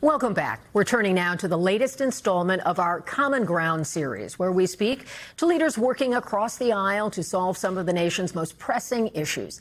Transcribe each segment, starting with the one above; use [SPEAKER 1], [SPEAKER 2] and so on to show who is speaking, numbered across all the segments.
[SPEAKER 1] Welcome back. We're turning now to the latest installment of our Common Ground series, where we speak to leaders working across the aisle to solve some of the nation's most pressing issues.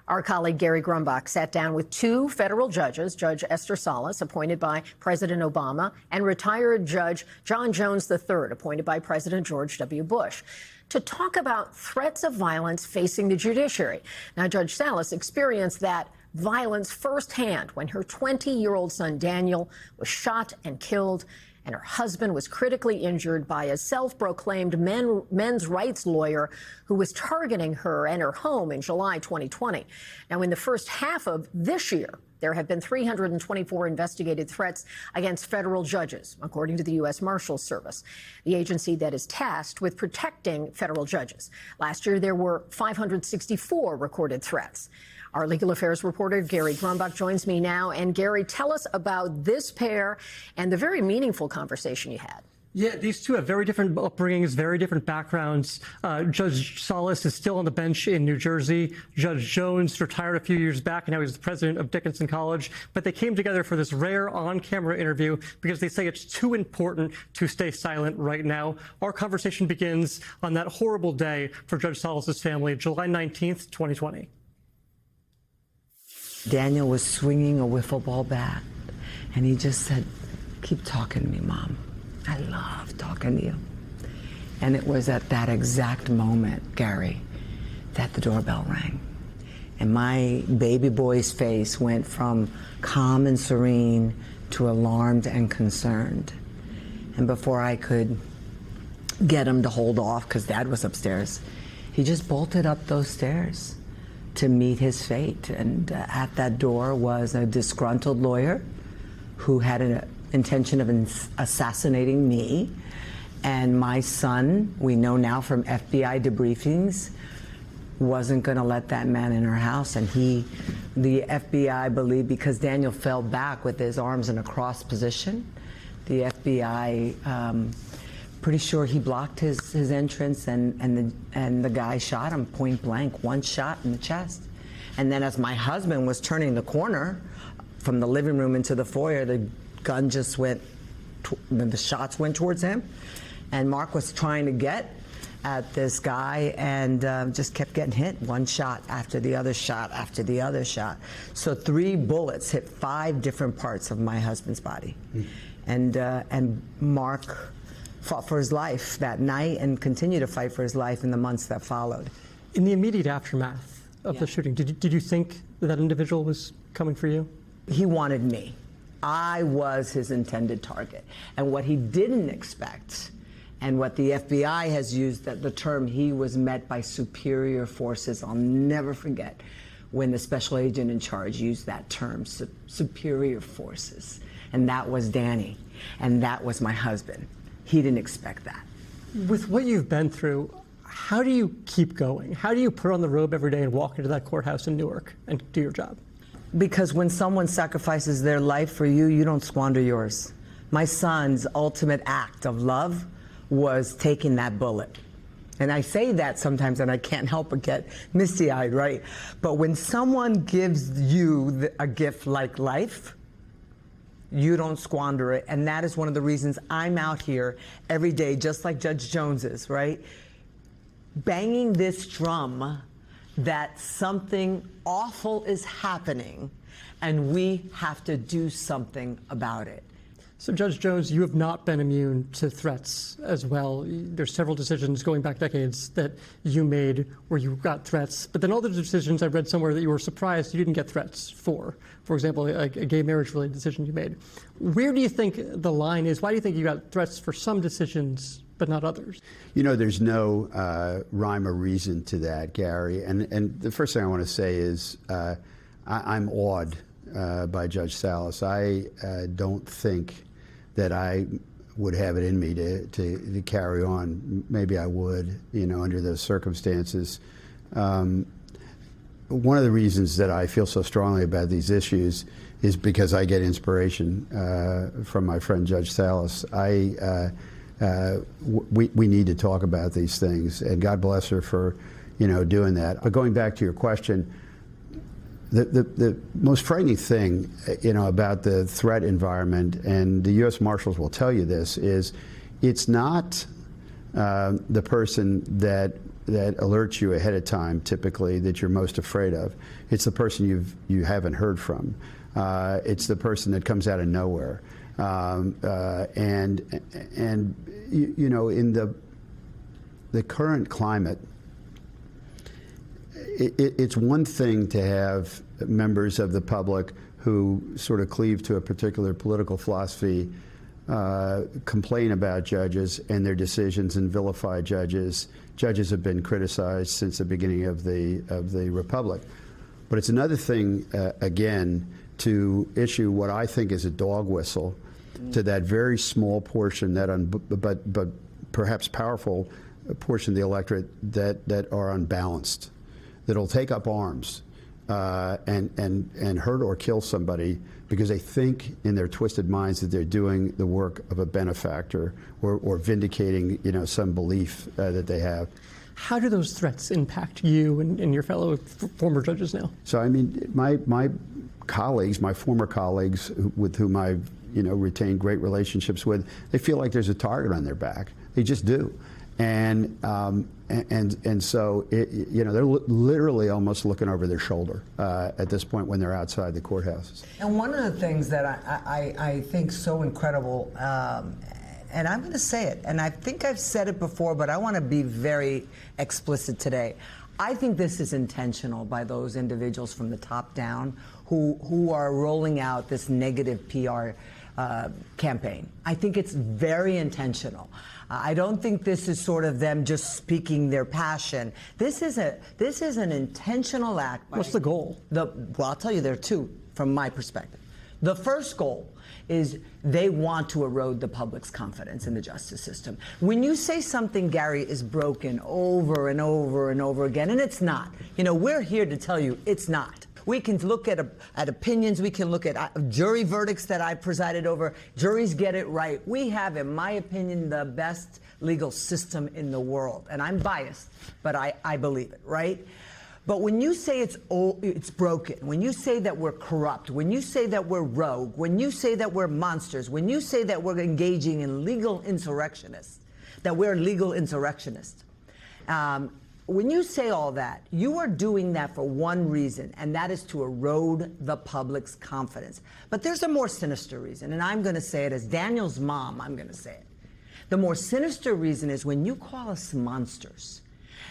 [SPEAKER 1] Our colleague Gary Grumbach sat down with two federal judges, Judge Esther Salas, appointed by President Obama, and retired Judge John Jones III, appointed by President George W. Bush, to talk about threats of violence facing the judiciary. Now, Judge Salas experienced that violence firsthand when her 20-year-old son Daniel was shot and killed, and her husband was critically injured by a self-proclaimed men's rights lawyer who was targeting her and her home in July 2020. Now, in the first half of this year, there have been 324 investigated threats against federal judges, according to the U.S. Marshals Service, the agency that is tasked with protecting federal judges. Last year, there were 564 recorded threats. Our legal affairs reporter, Gary Grumbach, joins me now. And Gary, tell us about this pair and the very meaningful conversation you had.
[SPEAKER 2] Yeah, these two have very different upbringings, very different backgrounds. Judge Salas is still on the bench in New Jersey. Judge Jones retired a few years back, and now he's the president of Dickinson College. But they came together for this rare on-camera interview because they say it's too important to stay silent right now. Our conversation begins on that horrible day for Judge Salas's family, July 19th, 2020.
[SPEAKER 3] Daniel was swinging a wiffle ball bat, and he just said, "Keep talking to me, Mom. I love talking to you." And it was at that exact moment, Gary, that the doorbell rang. And my baby boy's face went from calm and serene to alarmed and concerned. And before I could get him to hold off, because Dad was upstairs, he just bolted up those stairs to meet his fate. And at that door was a disgruntled lawyer who had an intention of assassinating me. And my son, we know now from FBI debriefings, wasn't going to let that man in our house. And the FBI believed, because Daniel fell back with his arms in a cross position, the FBI pretty sure he blocked his entrance, and the guy shot him point blank, one shot in the chest. And then as my husband was turning the corner from the living room into the foyer, the gun just went, the shots went towards him. And Mark was trying to get at this guy and just kept getting hit, one shot after the other shot after the other shot. So 3 bullets hit 5 different parts of my husband's body. And Mark fought for his life that night and continued to fight for his life in the months that followed.
[SPEAKER 2] In the immediate aftermath of the shooting, did you think that individual was coming for you?
[SPEAKER 3] He wanted me. I was his intended target. And what he didn't expect, and what the FBI has used, that the term, he was met by superior forces. I'll never forget when the special agent in charge used that term, superior forces. And that was Danny, and that was my husband. He didn't expect that.
[SPEAKER 2] With what you've been through, how do you keep going? How do you put on the robe every day and walk into that courthouse in Newark and do your job?
[SPEAKER 3] Because when someone sacrifices their life for you, you don't squander yours. My son's ultimate act of love was taking that bullet. And I say that sometimes and I can't help but get misty-eyed, right? But when someone gives you a gift like life, you don't squander it. And that is one of the reasons I'm out here every day, just like Judge Jones is, right? Banging this drum that something awful is happening and we have to do something about it.
[SPEAKER 2] So, Judge Jones, you have not been immune to threats as well. There's several decisions going back decades that you made where you got threats, but then all the decisions I read somewhere that you were surprised you didn't get threats for. For example, a gay marriage-related decision you made. Where do you think the line is? Why do you think you got threats for some decisions but not others?
[SPEAKER 4] You know, there's no rhyme or reason to that, Gary. And the first thing I want to say is I'm awed by Judge Salas. I don't think that I would have it in me to carry on. Maybe I would, you know, under those circumstances. One of the reasons that I feel so strongly about these issues is because I get inspiration from my friend Judge Salas. We need to talk about these things, and God bless her for, you know, doing that. But going back to your question, The most frightening thing, about the threat environment, and the U.S. Marshals will tell you this, is it's not the person that alerts you ahead of time, typically, that you're most afraid of. It's the person you haven't heard from. It's the person that comes out of nowhere. In the current climate, it's one thing to have members of the public who sort of cleave to a particular political philosophy complain about judges and their decisions and vilify judges. Judges have been criticized since the beginning of the republic. But it's another thing, again, to issue what I think is a dog whistle to that very small portion, but perhaps powerful portion of the electorate that are unbalanced, that'll take up arms and hurt or kill somebody because they think in their twisted minds that they're doing the work of a benefactor or vindicating, some belief that they have.
[SPEAKER 2] How do those threats impact you and your fellow former judges now?
[SPEAKER 4] So, I mean, my colleagues, my former colleagues with whom I've, retained great relationships with, they feel like there's a target on their back. They just do. And so, they're literally almost looking over their shoulder at this point when they're outside the courthouses.
[SPEAKER 5] And one of the things that I think so incredible, and I'm going to say it, and I think I've said it before, but I want to be very explicit today. I think this is intentional by those individuals from the top down who are rolling out this negative PR campaign. I think it's very intentional. I don't think this is sort of them just speaking their passion. This is an intentional act.
[SPEAKER 2] What's the goal?
[SPEAKER 5] Well, I'll tell you there are two from my perspective. The first goal is they want to erode the public's confidence in the justice system. When you say something, Gary, is broken over and over and over again, and it's not. We're here to tell you it's not. We can look at opinions. We can look at jury verdicts that I presided over. Juries get it right. We have, in my opinion, the best legal system in the world. And I'm biased, but I believe it, right? But when you say it's broken, when you say that we're corrupt, when you say that we're rogue, when you say that we're monsters, when you say that we're engaging in legal insurrectionists, that we're legal insurrectionists, when you say all that, you are doing that for one reason, and that is to erode the public's confidence. But there's a more sinister reason, and I'm going to say it as Daniel's mom, I'm going to say it. The more sinister reason is when you call us monsters,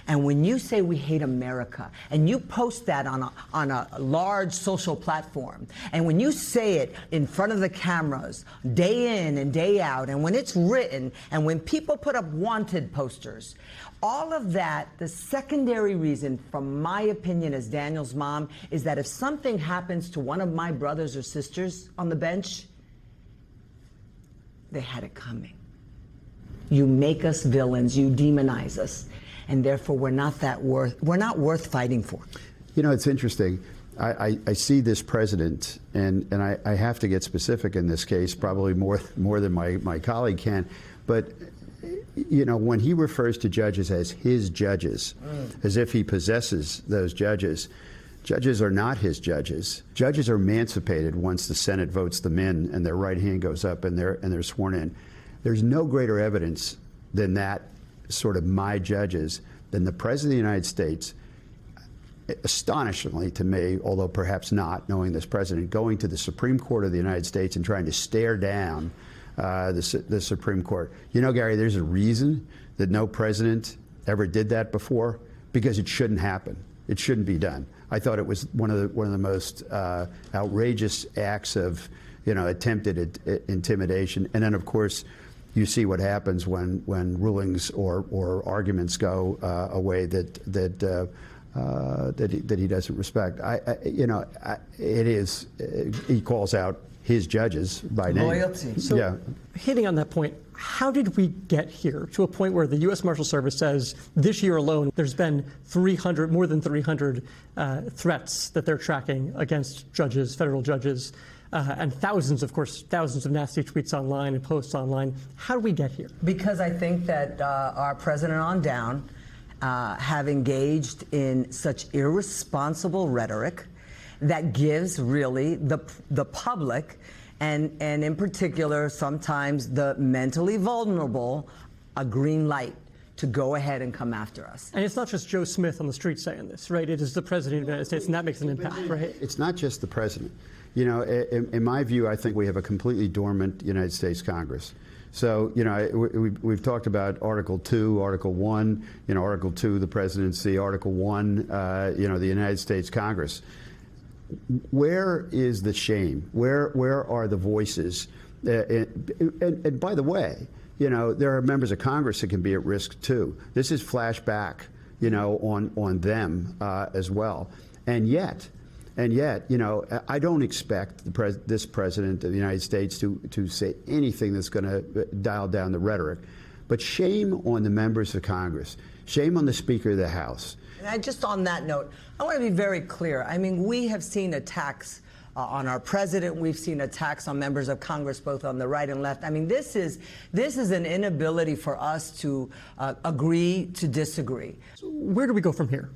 [SPEAKER 5] and when you say we hate America, and you post that on a large social platform, and when you say it in front of the cameras day in and day out, and when it's written, and when people put up wanted posters, all of that, the secondary reason, from my opinion as Daniel's mom, is that if something happens to one of my brothers or sisters on the bench, they had it coming. You make us villains, you demonize us. And therefore, we're not worth fighting for.
[SPEAKER 4] It's interesting. I see this president, and I have to get specific in this case, probably more than my colleague can. But when he refers to judges as his judges, as if he possesses those judges, judges are not his judges. Judges are emancipated once the Senate votes them in, and their right hand goes up, and they're sworn in. There's no greater evidence than that. Sort of my judges than the President of the United States, astonishingly to me, although perhaps not, knowing this president, going to the Supreme Court of the United States and trying to stare down the Supreme Court. Gary, there's a reason that no president ever did that before, because it shouldn't happen. It shouldn't be done. I thought it was one of the most outrageous acts of attempted intimidation, and then of course. You see what happens when rulings or arguments go a way that he doesn't respect. He calls out his judges by name.
[SPEAKER 5] Loyalty.
[SPEAKER 2] So,
[SPEAKER 4] yeah.
[SPEAKER 2] Hitting on that point, how did we get here to a point where the U.S. Marshal Service says this year alone there's been more than 300 threats that they're tracking against judges, federal judges? And thousands of nasty tweets online and posts online. How do we get here?
[SPEAKER 5] Because I think that our president on down have engaged in such irresponsible rhetoric that gives really the public and in particular sometimes the mentally vulnerable a green light to go ahead and come after us.
[SPEAKER 2] And it's not just Joe Smith on the street saying this, right? It is the President of the United States, and that makes an impact, right?
[SPEAKER 4] It's not just the President. You know, in my view, I think we have a completely dormant United States Congress. So, you know, we've talked about Article 2, Article 1, you know, Article 2, the presidency, Article 1, you know, the United States Congress. Where is the shame? Where are the voices? And by the way, you know, there are members of Congress that can be at risk too. This is flashback, you know, on them as well. And yet, you know, I don't expect this president of the United States to say anything that's going to dial down the rhetoric. But shame on the members of Congress. Shame on the Speaker of the House.
[SPEAKER 5] And just on that note, I want to be very clear. I mean, we have seen attacks on our president. We've seen attacks on members of Congress, both on the right and left. I mean, this is an inability for us to agree to disagree.
[SPEAKER 2] So where do we go from here?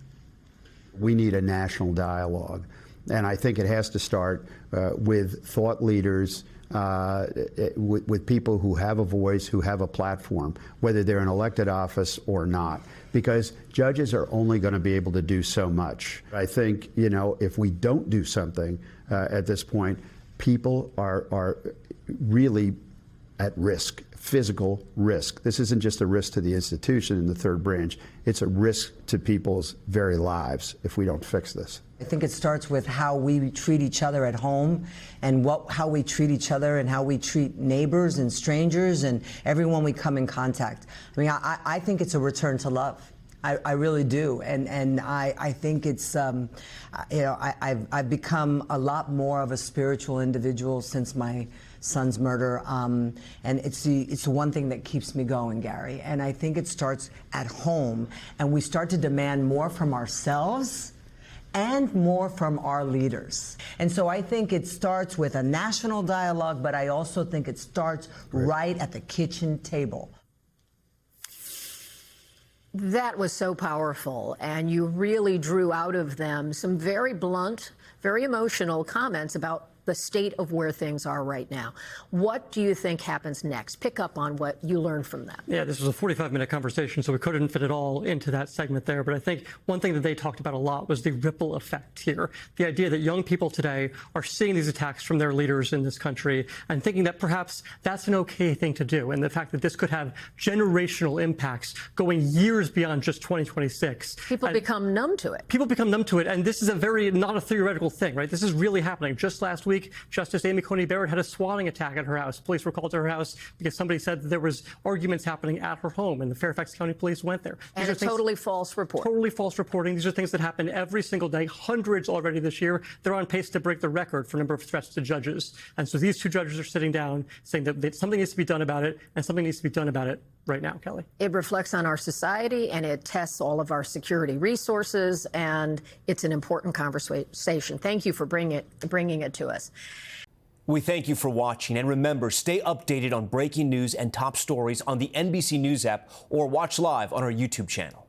[SPEAKER 4] We need a national dialogue. And I think it has to start with thought leaders, with people who have a voice, who have a platform, whether they're in elected office or not, because judges are only going to be able to do so much. I think, you know, if we don't do something at this point, people are really at risk, physical risk. This isn't just a risk to the institution in the third branch. It's a risk to people's very lives if we don't fix this.
[SPEAKER 5] I think it starts with how we treat each other at home and how we treat each other and how we treat neighbors and strangers and everyone we come in contact. I mean, I think it's a return to love. I really do. And I think it's, you know, I've become a lot more of a spiritual individual since my son's murder. And it's the one thing that keeps me going, Gary. And I think it starts at home. And we start to demand more from ourselves and more from our leaders. And so I think it starts with a national dialogue, but I also think it starts right at the kitchen table.
[SPEAKER 1] That was so powerful, and you really drew out of them some very blunt, very emotional comments about the state of where things are right now. What do you think happens next? Pick up on what you learned from that.
[SPEAKER 2] Yeah, this was a 45-minute conversation, so we couldn't fit it all into that segment there. But I think one thing that they talked about a lot was the ripple effect here. The idea that young people today are seeing these attacks from their leaders in this country and thinking that perhaps that's an okay thing to do. And the fact that this could have generational impacts going years beyond just 2026.
[SPEAKER 1] People become numb to it.
[SPEAKER 2] People become numb to it. And this is not a theoretical thing, right? This is really happening. Just last week, Justice Amy Coney Barrett had a swatting attack at her house. Police were called to her house because somebody said that there was arguments happening at her home, and the Fairfax County Police went there.
[SPEAKER 1] And a totally false report.
[SPEAKER 2] Totally false reporting. These are things that happen every single day, hundreds already this year. They're on pace to break the record for number of threats to judges. And so these two judges are sitting down saying that something needs to be done about it, and something needs to be done about it right now, Kelly.
[SPEAKER 1] It reflects on our society, and it tests all of our security resources, and it's an important conversation. Thank you for bringing it to us.
[SPEAKER 6] We thank you for watching, and remember, stay updated on breaking news and top stories on the NBC News app or watch live on our YouTube channel.